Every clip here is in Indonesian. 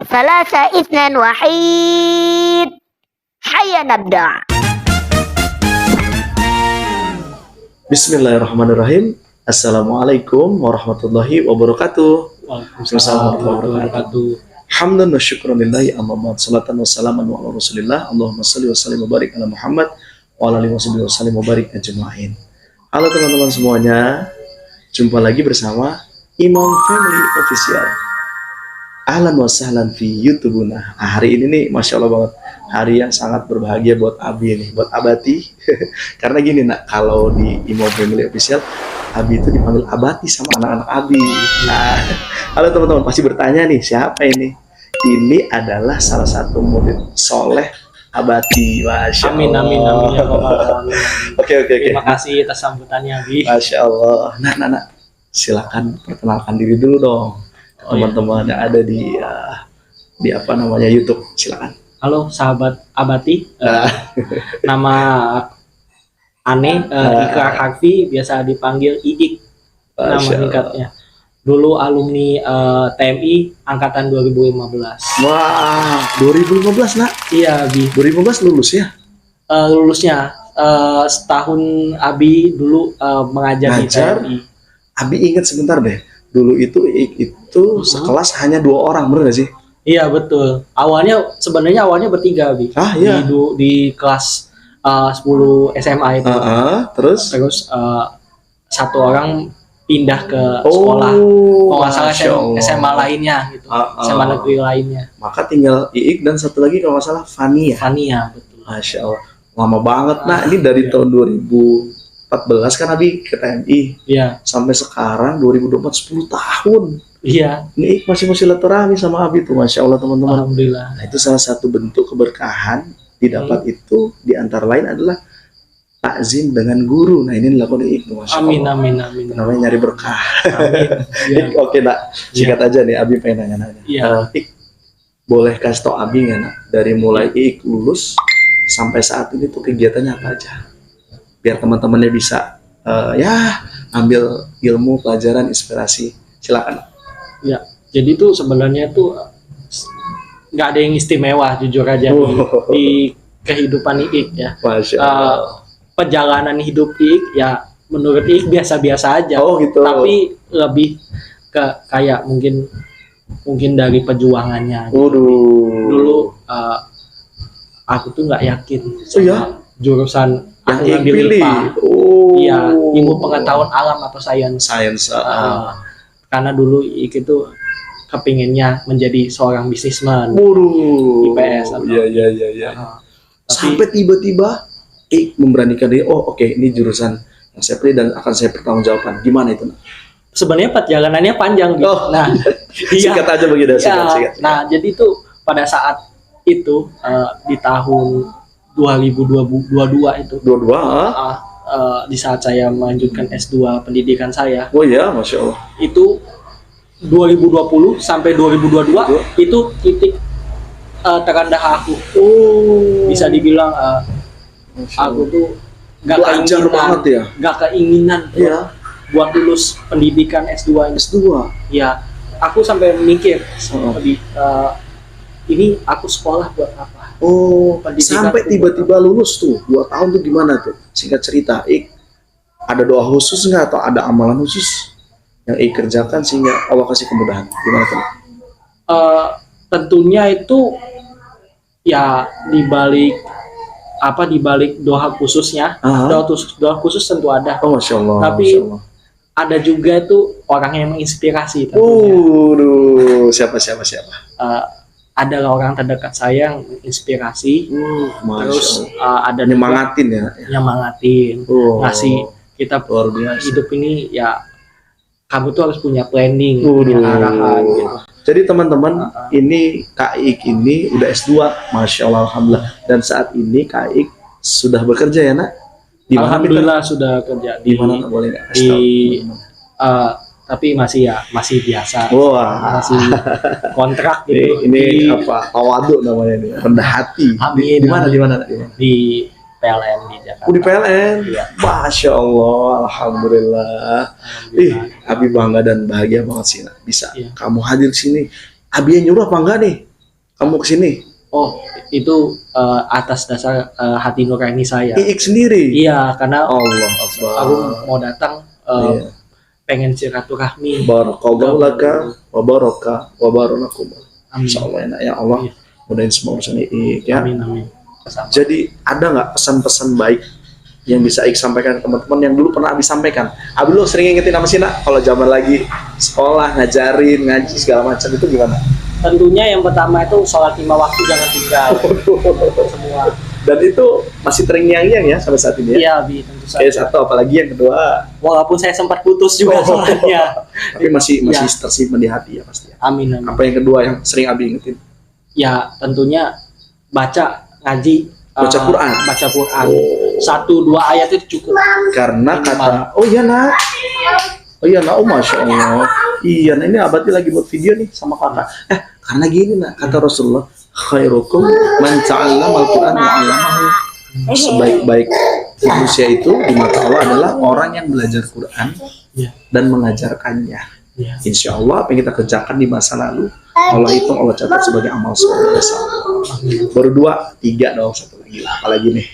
ثلاثة اثنان واحد. هيا نبدأ. Bismillahirrahmanirrahim. Assalamualaikum warahmatullahi wabarakatuh. Waalaikumsalam warahmatullahi wabarakatuh. Hamdan wa syukran lillahi amma ba'd. Salatan wa salaman wa ala rasulillah. Allahumma salli wa sallim wa barik ala Muhammad wa ala alihi wa sallim wa barik ajma'in. Halo teman-teman semuanya. Jumpa lagi bersama Imam Family Official. Ahlan wa sahlan fi YouTubuna. Hari ini nih Masya Allah banget, hari yang sangat berbahagia buat Abi nih, buat Abati. Karena gini nak, kalau di Imam Family Official Abi itu dipanggil Abati sama anak-anak Abi. Nah, halo teman-teman, pasti bertanya nih, siapa ini? Ini adalah salah satu murid soleh Abati. Masya Allah. Amin amin amin ya Allah. Oke. Terima kasih atas sambutannya, Abi. Masya Allah. Nah, silakan perkenalkan diri dulu dong. Teman-teman yang ada di apa namanya YouTube, silakan. Halo sahabat Abati. Nama Ane Ikrar Harfi, biasa dipanggil Iik. Nama singkatnya. Dulu alumni TMI angkatan 2015. Wah, 2015 nak? Iya, Abi. 2015 lulus ya? Lulusnya setahun Abi dulu mengajar di TMI. Abi ingat sebentar deh. Dulu itu sekelas hanya 2 orang, bener gak sih? Iya betul. Sebenarnya awalnya bertiga, Abi. Iya. Di kelas 10 SMA itu. Terus Satu orang pindah ke sekolah. Kalau nggak salah SMA lainnya gitu. SMA negeri lainnya. Maka tinggal Iik dan satu lagi kalau nggak salah Fania. Fania, betul. Masya Allah. Lama banget. Nah, ini dari tahun 2014 kan Abi ke TMI. Iya. Sampai sekarang 2024 10 tahun. Iya. Ini masih silaturahmi sama Abi tuh, Masya Allah teman-teman. Alhamdulillah. Nah, itu salah satu bentuk keberkahan didapat itu di antara lain adalah takzim dengan guru. Nah, ini dilakukan itu, Masya Allah. Amin. Namanya nyari berkah. Amin. Ya. Oke, nak. Singkat aja nih, Abi pengen nanya-nanya. Iya. Ik, boleh kasih tau Abi nggak, nak? Dari mulai Ik lulus sampai saat ini tuh kegiatannya apa aja? Biar teman-temannya bisa ambil ilmu, pelajaran, inspirasi. Silakan. Ya, jadi tuh sebenarnya tuh nggak ada yang istimewa, jujur aja di kehidupan Iik ya. Masya Allah. Perjalanan hidup Iik ya menurut Iik biasa-biasa aja. Oh gitu. Tapi lebih ke kayak mungkin dari perjuangannya. Gitu. Dulu aku tuh nggak yakin sama jurusan yang aku ngambil pilih. IPA. Iya, ilmu pengetahuan alam atau sains. Karena dulu Iik itu kepinginnya menjadi seorang bisnismen. IPS atau Iya. Sampai tiba-tiba Ik memberanikan diri, oke, ini jurusan yang saya pilih dan akan saya pertanggungjawabkan. Gimana itu? Sebenarnya perjalanannya panjang gitu. Nah, singkat aja begitu. Singkat. Nah, jadi itu pada saat itu di tahun 2022 itu. Di saat saya melanjutkan S2 pendidikan saya. Oh iya, Masya Allah. Itu 2020 sampai 2022 itu titik terendah aku. Bisa dibilang aku tuh gak keinginan buat lulus pendidikan S2. Ya, aku sampai mikir ini aku sekolah buat apa? Sampai tiba-tiba lulus tuh 2 tahun tuh gimana tuh? Singkat cerita, Ik ada doa khusus nggak atau ada amalan khusus yang Ik kerjakan sehingga Allah kasih kemudahan? Gimana tuh? Tentunya itu ya dibalik doa khususnya. Doa khusus tentu ada. Masya Allah. Tapi Masya Allah. ada juga tuh orang yang menginspirasi tentunya. Siapa? Adalah orang terdekat saya yang menginspirasi. Terus ada nyemangatin ngasih kita luar biasa. Hidup ini ya kamu tuh harus punya planning, punya arahan gitu. Jadi teman-teman, ini Kak Ik ini udah S2, Masya Allah, Alhamdulillah. Dan saat ini Kak Ik sudah bekerja ya, nak? Alhamdulillah sudah kerja di mana, boleh nggak? Tapi masih biasa. Masih kontrak gitu. Ini apa? Tawaduk namanya ini, rendah hati. Amin. Di mana? Di PLN di Jakarta. Di PLN? Ya. Masya Allah, Alhamdulillah. Abi bangga dan bahagia banget sih, nak. Bisa kamu hadir sini. Abi yang nyuruh apa enggak nih? kamu kesini? Oh, itu atas dasar hati nurani saya. Iik sendiri? Iya, karena Allah Akbar. aku mau datang Iya. pengen silaturahmi. Barakallahu laka wa baraka wa baranakum. Amin. Insyaallah enak ya Allah. Iya. Mudahin semua urusan Iik ya. Amin, amin. Sama. Jadi ada nggak pesan-pesan baik yang bisa Iik sampaikan ke teman-teman yang dulu pernah Abi sampaikan? Abi lu sering ingetin apa sih nak? Kalau zaman lagi sekolah, ngajarin, ngaji segala macam itu gimana? Tentunya yang pertama itu sholat 5 waktu jangan tinggal. Semua. Dan itu masih terngiang-ngiang ya sampai saat ini ya? Iya, Bi, tentu Oke, saja. satu apalagi yang kedua. Walaupun saya sempat putus juga sholatnya. Tapi masih Ya. tersimpan di hati ya pasti ya. Amin, amin. Apa yang kedua yang sering Abi ingetin? Ya, tentunya baca, ngaji, Baca Quran. Baca Quran. Oh. 1-2 ayat itu cukup. Karena Minimal. kata, oh masya Allah, iya, nah ini abadi lagi buat video nih sama kakak. Karena gini nak, kata Rasulullah, khairukum man ta'allama al-Quran wa 'allamahu. Sebaik-baik manusia itu di mata Allah adalah orang yang belajar Quran Ya. dan mengajarkannya. Ya. Insya Allah apa yang kita kerjakan di masa lalu, Allah hitung, Allah catat sebagai amal soleh. Baru 2, 3 dong, satu lagi lah. Apalagi nih?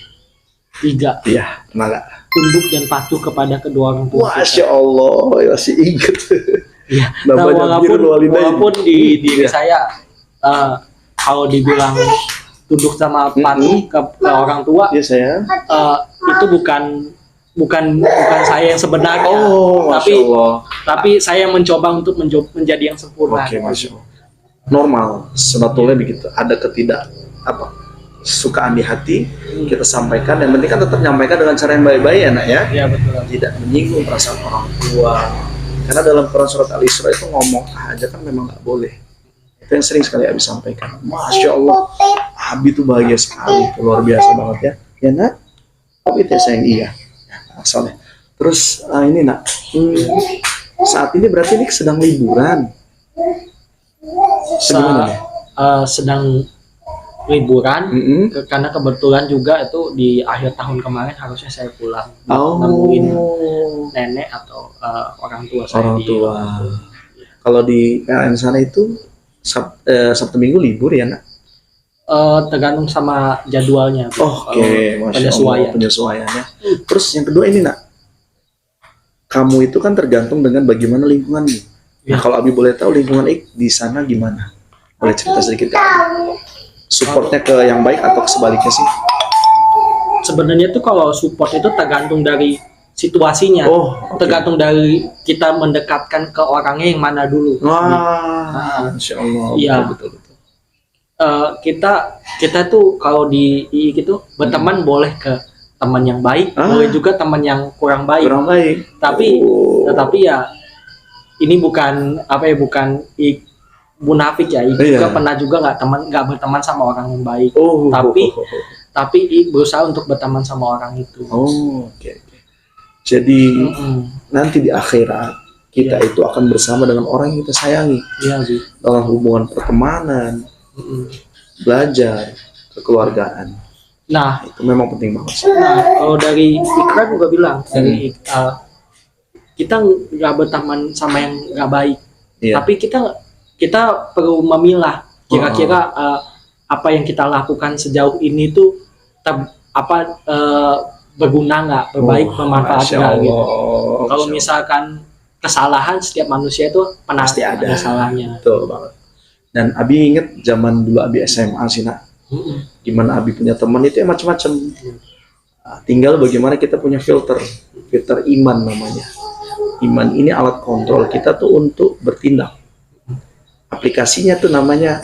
3. Iya, pernah nggak? Tunduk dan patuh kepada kedua orang tua. Masya Allah, masih inget. Iya. Nah, Namanya birrul walidain. walaupun di diri Iya. saya kalau dibilang tunduk sama patuh ke orang tua, Iya saya. itu bukan saya yang sebenarnya. Oh, masya Allah. Tapi saya mencoba untuk menjadi yang sempurna. Oke, masya Allah. Normal, sebetulnya begitu. Ada sukaan di hati, kita sampaikan. Yang penting kan tetap menyampaikan dengan cara yang baik-baik ya nak ya. Ya, betul. Tidak menyinggung perasaan orang tua. Karena dalam Quran surat Al-Isra itu ngomong aja kan memang nggak boleh. Itu yang sering sekali Abi sampaikan. Masya Allah, Abi tuh bahagia sekali, luar biasa banget ya. Ya nak, Abi teh sayang iya. Asalnya. Terus ini nak, saat ini berarti ini sedang liburan. Segimana nih? Sedang liburan. Mm-mm. Karena kebetulan juga itu di akhir tahun kemarin harusnya saya pulang Oh, nemuin nenek atau orang tua saya orang di tua. Kalau di PLN sana itu Sabtu Minggu libur ya nak? tergantung sama jadwalnya. Oke, masya Allah, penyesuaian. penyesuaiannya. Terus yang kedua ini nak, kamu itu kan tergantung dengan bagaimana lingkungannya. Nah, Ya. kalau Abi boleh tahu lingkungan di sana gimana? Boleh cerita sedikit kan? Supportnya ke yang baik atau sebaliknya sih? Sebenarnya tuh kalau support itu tergantung dari situasinya. Oh, oke. Tergantung dari kita mendekatkan ke orangnya yang mana dulu. Wah, masya Allah, Iya. betul. Kita tuh kalau di II gitu berteman boleh ke teman yang baik, boleh juga teman yang kurang baik. Kurang baik. Tapi Oh. tetapi ya ini bukan bukan munafik ya. Iya. Juga pernah juga nggak berteman sama orang yang baik. Oh, Tapi berusaha untuk berteman sama orang itu. Oh, oke. Jadi nanti di akhirat kita Iya. itu akan bersama dengan orang yang kita sayangi Iya sih. dalam hubungan pertemanan, belajar, kekeluargaan. Nah, Itu memang penting banget sih. kalau dari Ikrar juga bilang kita nggak berteman sama yang nggak baik. Iya. Tapi kita perlu memilah kira-kira apa yang kita lakukan sejauh ini tuh berguna nggak, berbaik, bermanfaat Masya nggak gitu. Allah. Kalau Masya misalkan kesalahan, setiap manusia itu pernah Pasti ada. salahnya. Betul banget. Dan Abi inget zaman dulu Abi SMA sih nak, gimana Abi punya teman itu ya macam-macam. Tinggal bagaimana kita punya filter iman namanya. Iman ini alat kontrol kita tuh untuk bertindak. Aplikasinya tuh namanya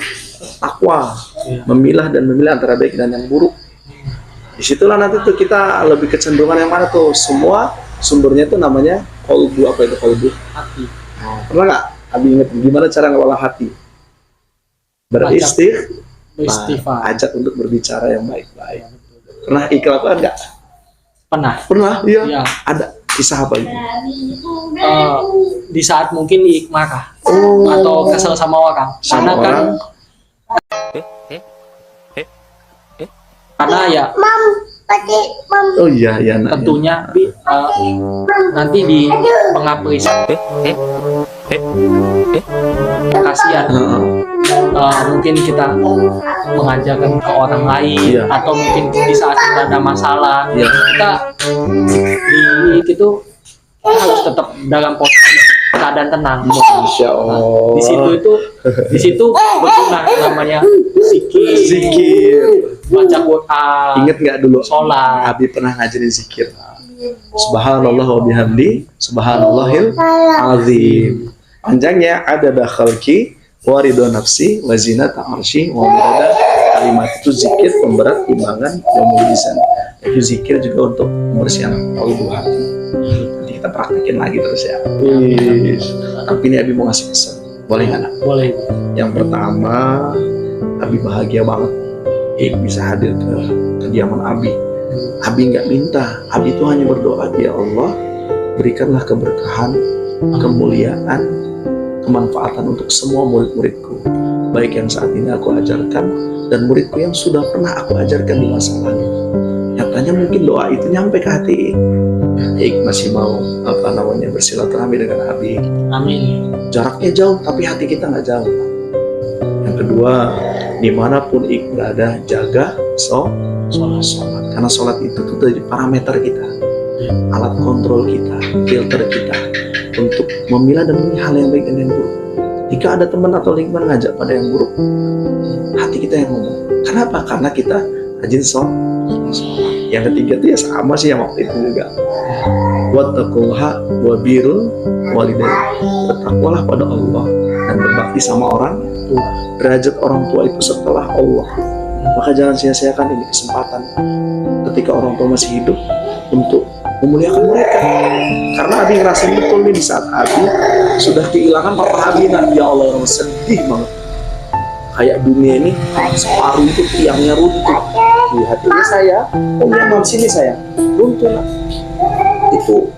takwa, Iya. memilah dan memilih antara baik dan yang buruk. Disitulah nanti tuh kita lebih kecenderungan yang mana tuh, semua sumbernya tuh namanya kolbu. Apa itu kolbu? Hati. Pernah nggak Abi inget gimana cara ngelola hati? Beristighfar. Ajak untuk berbicara yang baik-baik. Pernah iklan nggak? Pernah. Iya. Iya. Ada kisah apa gitu? Di saat mungkin marah Oh. atau kesel sama orang. Sama Karena orang. karena ya Oh iya, iya nak. tentunya nanti di pengapresiasi kasihan mungkin kita mengajarkan ke orang lain, Iya. atau mungkin di saat kita ada masalah, Iya. kita kita harus tetap dalam posisi keadaan tenang. Masya Allah. Di situ berguna namanya zikir, baca Quran, Ingat nggak dulu sholat. Abi pernah ngajarin zikir? Subhanallah wa bihamdi, subhanallahil azim. Panjangnya ada khalqi wa ridho nafsi wa zinata arsy wa mirada kalimat. Itu zikir pemberat timbangan yaumul mizan. Itu zikir juga untuk membersihkan kalbu hati. Nanti kita praktekin lagi terus ya. Tapi ini Abi mau ngasih pesan, boleh nggak? Nak? Boleh. Yang pertama, Abi bahagia banget bisa hadir ke kediaman Abi. Abi nggak minta, Abi itu hanya berdoa, ya Allah, berikanlah keberkahan, kemuliaan, kemanfaatan untuk semua murid-muridku, baik yang saat ini aku ajarkan dan muridku yang sudah pernah aku ajarkan di masa lalu. Nyatanya mungkin doa itu nyampe ke hati Ik masih mau bersilaturahmi dengan Abi. Amin. Jaraknya jauh tapi hati kita nggak jauh. Yang kedua, dimanapun Ik berada, jaga sholat. Karena sholat itu tuh dari parameter kita, alat kontrol kita, filter kita untuk memilah dan memilih hal yang baik dan yang buruk. Jika ada teman atau lingkungan ngajak pada yang buruk, hati kita yang ngomong. Kenapa? Karena kita rajin sholat. Yang ketiga tuh ya sama sih yang waktu itu juga. Wattaqullaha wa birrul walidain. Bertakwalah pada Allah dan berbakti sama orang tua. Derajat orang tua itu setelah Allah. Maka jangan sia-siakan ini kesempatan ketika orang tua masih hidup untuk memuliakan mereka. Karena Abi ngerasain betul nih di saat Abi sudah kehilangan papa Abi. Nah, ya Allah, sedih banget. Kayak dunia ini separuh itu tiangnya runtuh. Di hatinya saya, mam sini saya runtuh. Nah. Itu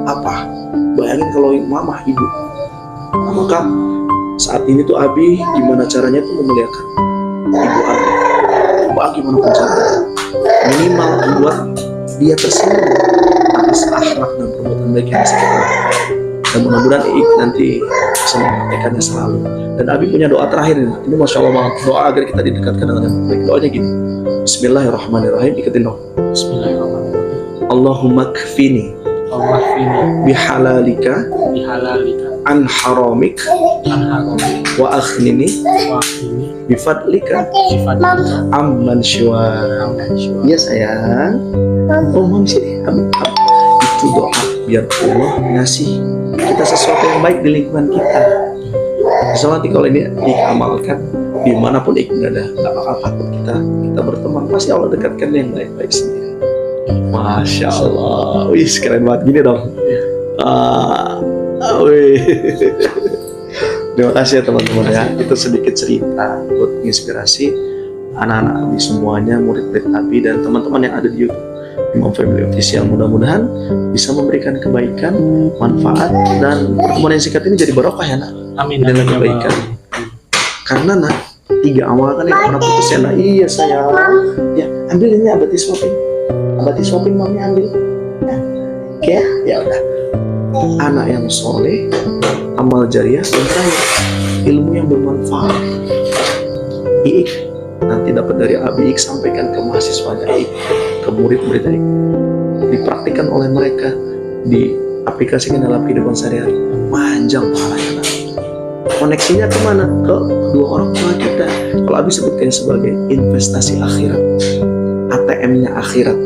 apa? Bayangin kalau mama hidup. Nah, maka saat ini tuh Abi gimana caranya tuh memuliakan ibu Abi. Gimana pun caranya, minimal buat dia tersenyum atas akhlak dan perbuatan baik yang saya. Dan mudah-mudahan Ik nanti bisa mempraktekannya selalu. Dan Abi punya doa terakhir ini Masya Allah banget, doa agar kita didekatkan dengan yang baik. Doanya gini, Bismillahirrahmanirrahim, ikutin dong. Bismillahirrahmanirrahim. Allahumma kfini bihalalika an haramik wa akhnini bifadlika amman syua. Ya sayang, mam sini. Itu doa biar Allah ngasih kita sesuatu yang baik di lingkungan kita. Misalnya nanti kalau ini diamalkan dimanapun Ik berada, gak bakal takut kita berteman, pasti Allah dekatkan yang baik-baik sendiri. Masya Allah, wih keren banget gini dong. Wih. Terima kasih ya teman-teman ya. Itu sedikit cerita buat menginspirasi anak-anak Abi semuanya, murid-murid Abi dan teman-teman yang ada di YouTube Imam Family Official. Mudah-mudahan bisa memberikan kebaikan, manfaat, dan pertemuan yang singkat ini jadi barokah ya nak. Amin. Dengan kebaikan. Karena nak 3 amal kan yang pernah putus ya nak. Iya sayang. Ya ambil ini abadi swapping mamnya ambil. Oke ya udah. Anak yang soleh, amal jariah, dan terakhir ilmu yang bermanfaat. Ik nanti dapat dari Abi, Ik sampaikan ke mahasiswanya Ik, ke murid-murid Ik, dipraktikkan oleh mereka, diaplikasikan dalam kehidupan sehari-hari. Panjang pahalanya. Koneksinya kemana? Ke kedua orang tua kita. Kalau Abi sebutkan sebagai investasi akhirat, ATM-nya akhirat.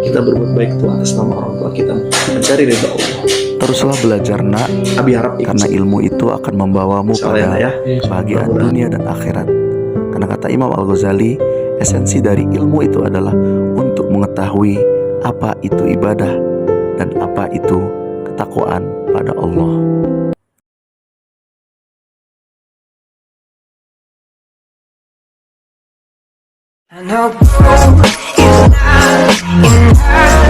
Kita berbuat baik itu atas nama orang tua kita, mencari ridha Allah. Teruslah belajar nak, Abi harap karena ilmu itu akan membawamu pada ya. kebahagiaan dunia dan akhirat. Karena kata Imam Al-Ghazali, esensi dari ilmu itu adalah untuk mengetahui apa itu ibadah dan apa itu ketakwaan pada Allah. I know is not enough.